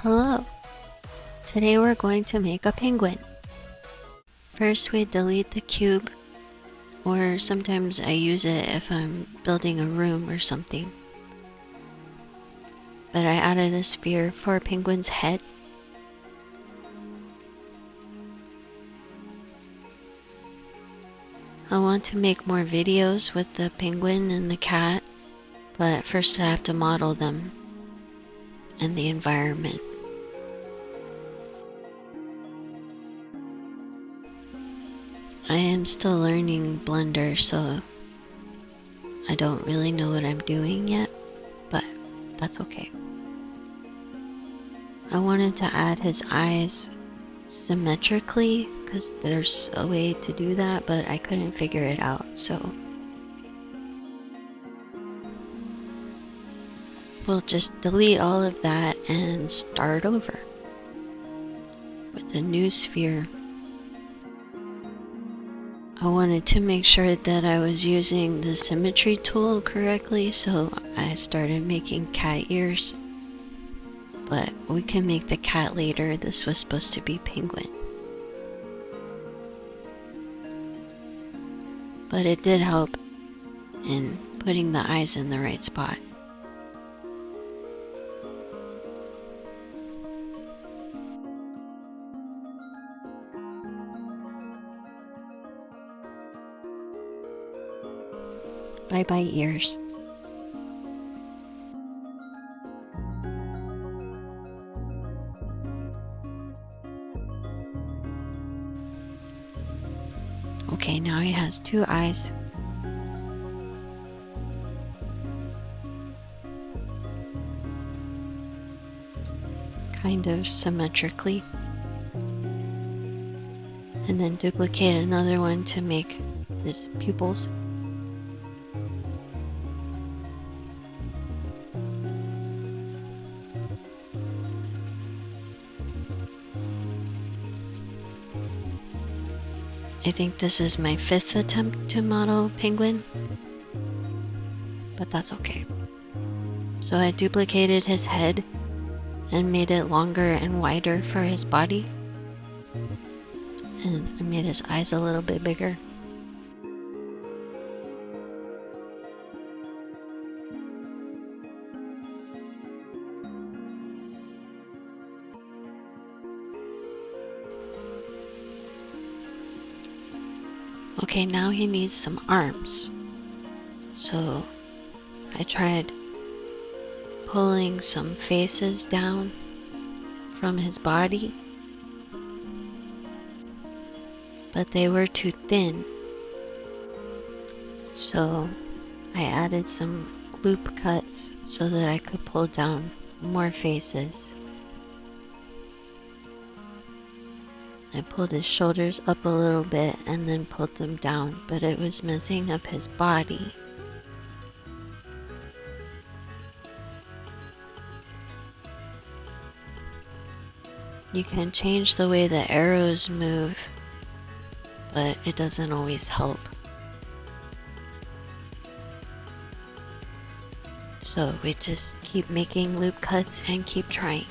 Hello! Today we're going to make a penguin. First we delete the cube, or sometimes I use it if I'm building a room or something. But I added a sphere for a penguin's head. I want to make more videos with the penguin and the cat, but first I have to model them and the environment. I am still learning Blender, so I don't really know what I'm doing yet, but that's okay. I wanted to add his eyes symmetrically because there's a way to do that, but I couldn't figure it out, so we'll just delete all of that and start over with a new sphere. I wanted to make sure that I was using the symmetry tool correctly, so I started making cat ears. But we can make the cat later. This was supposed to be penguin. But it did help in putting the eyes in the right spot. Bye bye ears. Okay, now he has two eyes. Kind of symmetrically. And then duplicate another one to make his pupils. I think this is my 5th attempt to model penguin, but that's okay. So I duplicated his head and made it longer and wider for his body, and I made his eyes a little bit bigger. Okay, now he needs some arms. So I tried pulling some faces down from his body, but they were too thin. So I added some loop cuts so that I could pull down more faces. I pulled his shoulders up a little bit and then pulled them down, but it was messing up his body. You can change the way the arrows move, but it doesn't always help. So we just keep making loop cuts and keep trying.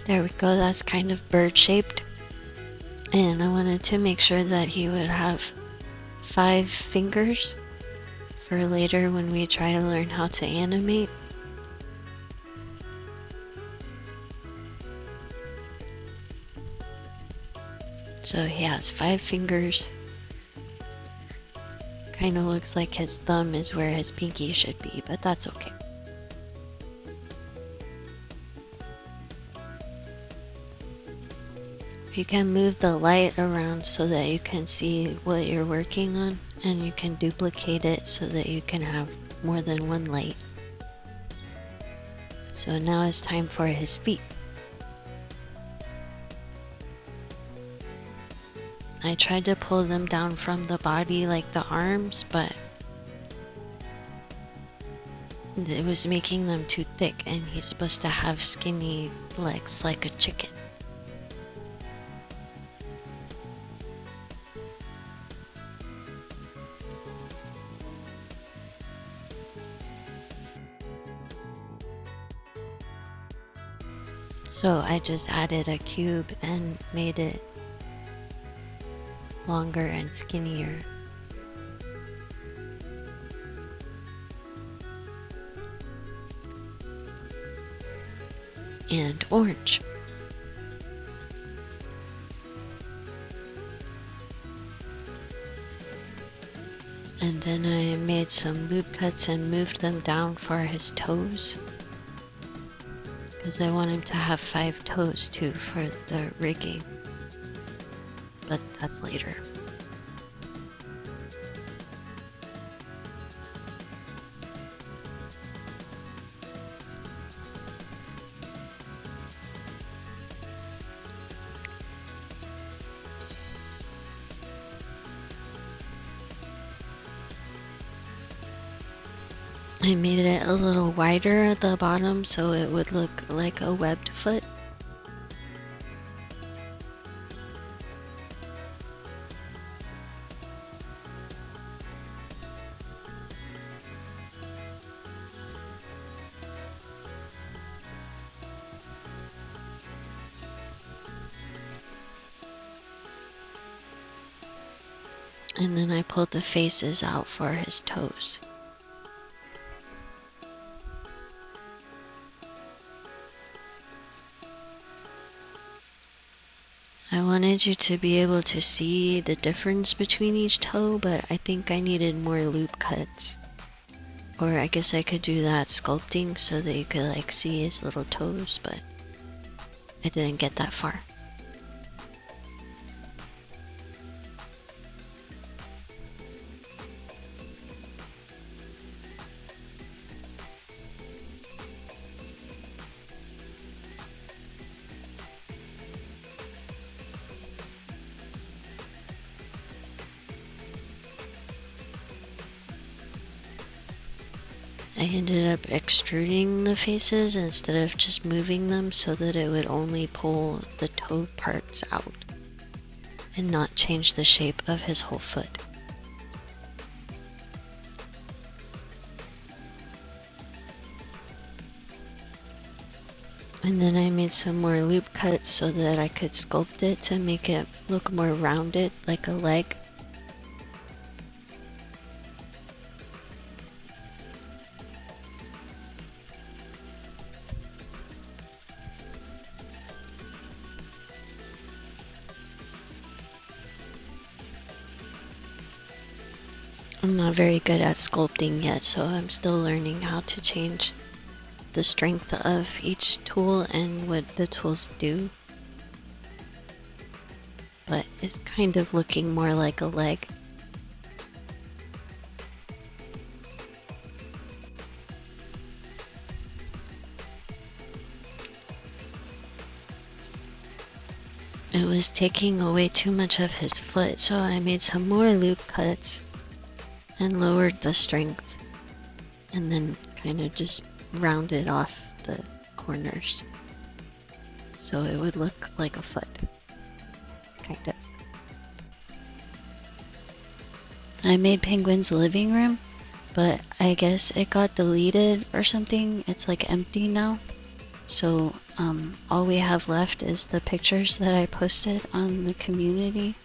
There we go, that's kind of bird-shaped. And I wanted to make sure that he would have 5 fingers for later when we try to learn how to animate. So he has 5 fingers. Kind of looks like his thumb is where his pinky should be, but that's okay. You can move the light around so that you can see what you're working on, and you can duplicate it so that you can have more than one light. So now it's time for his feet. I tried to pull them down from the body like the arms, but it was making them too thick, and he's supposed to have skinny legs like a chicken. So I just added a cube and made it longer and skinnier. And orange. And then I made some loop cuts and moved them down for his toes, because I want him to have 5 toes too for the rigging, but that's later. I made it a little wider at the bottom so it would look like a webbed foot. And then I pulled the faces out for his toes. I wanted you to be able to see the difference between each toe, but I think I needed more loop cuts. Or I guess I could do that sculpting so that you could like see his little toes, but I didn't get that far. I ended up extruding the faces instead of just moving them so that it would only pull the toe parts out and not change the shape of his whole foot. And then I made some more loop cuts so that I could sculpt it to make it look more rounded, like a leg. I'm not very good at sculpting yet, so I'm still learning how to change the strength of each tool and what the tools do. But it's kind of looking more like a leg. It was taking away too much of his foot, so I made some more loop cuts and lowered the strength, and then kind of just rounded off the corners so it would look like a foot, kind of. I made Penguin's living room, but I guess it got deleted or something. It's like empty now, so all we have left is the pictures that I posted on the community.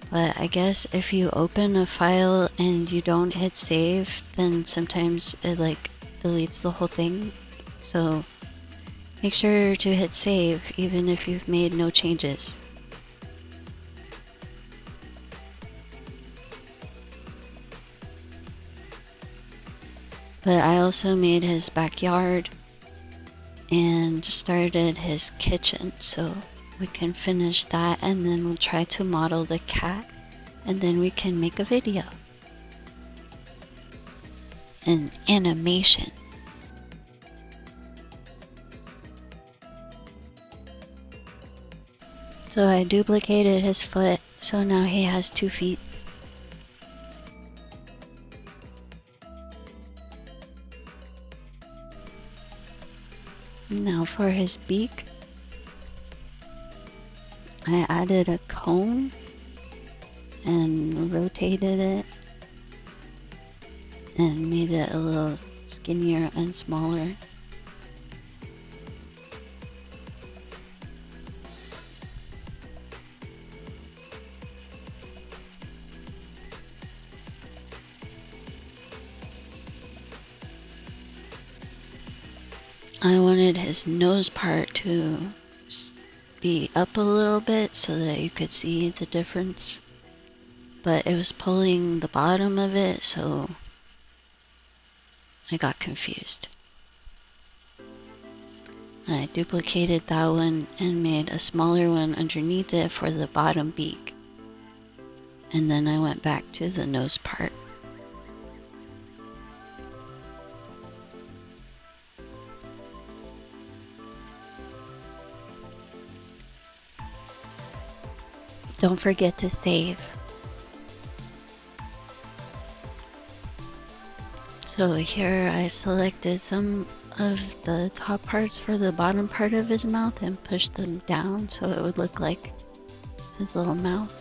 But I guess if you open a file and you don't hit save, then sometimes it like deletes the whole thing. So make sure to hit save even if you've made no changes. But I also made his backyard and started his kitchen, so we can finish that, and then we'll try to model the cat, and then we can make a video. An animation. So I duplicated his foot, so now he has 2 feet. Now for his beak, I added a cone and rotated it and made it a little skinnier and smaller. I wanted his nose part to be up a little bit so that you could see the difference, but it was pulling the bottom of it, so I got confused. I duplicated that one and made a smaller one underneath it for the bottom beak, and then I went back to the nose part. Don't forget to save. So here I selected some of the top parts for the bottom part of his mouth and pushed them down so it would look like his little mouth.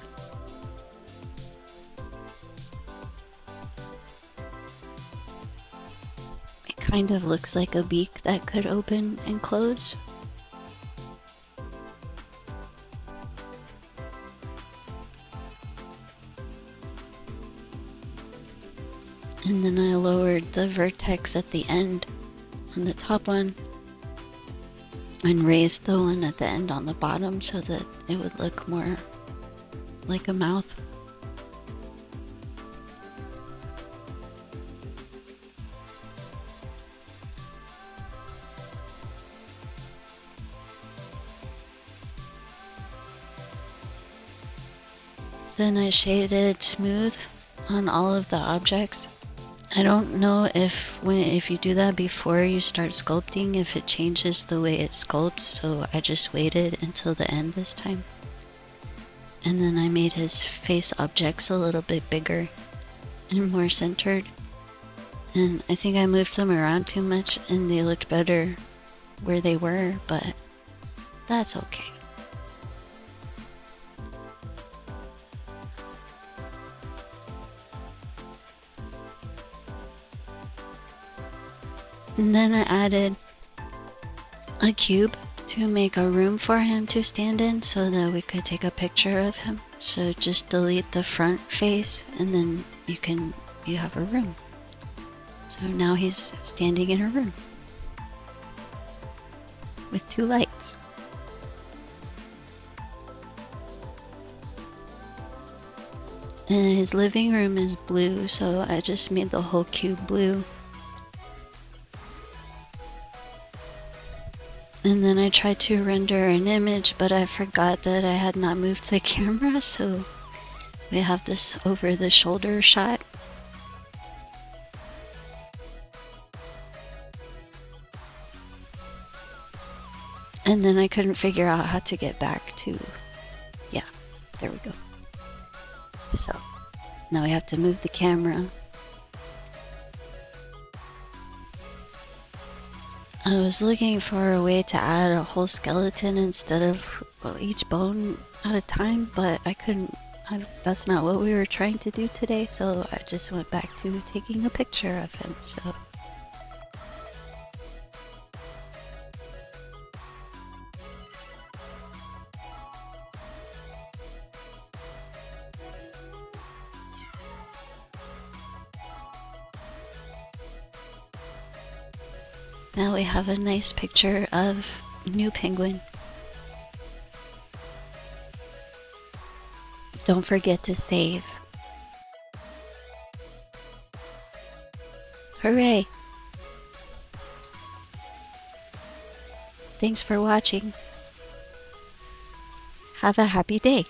It kind of looks like a beak that could open and close. And then I lowered the vertex at the end on the top one and raised the one at the end on the bottom so that it would look more like a mouth. Then I shaded smooth on all of the objects. I don't know if you do that before you start sculpting, if it changes the way it sculpts, so I just waited until the end this time. And then I made his face objects a little bit bigger and more centered. And I think I moved them around too much and they looked better where they were, but that's okay. And then I added a cube to make a room for him to stand in so that we could take a picture of him. So just delete the front face and then you have a room. So now he's standing in a room with 2 lights. And his living room is blue, so I just made the whole cube blue. And then I tried to render an image, but I forgot that I had not moved the camera, so we have this over the shoulder shot. And then I couldn't figure out how to get back to, yeah, there we go. So now we have to move the camera. I was looking for a way to add a whole skeleton instead of each bone at a time, but I couldn't. That's not what we were trying to do today, so I just went back to taking a picture of him. So now we have a nice picture of new penguin. Don't forget to save. Hooray! Thanks for watching. Have a happy day.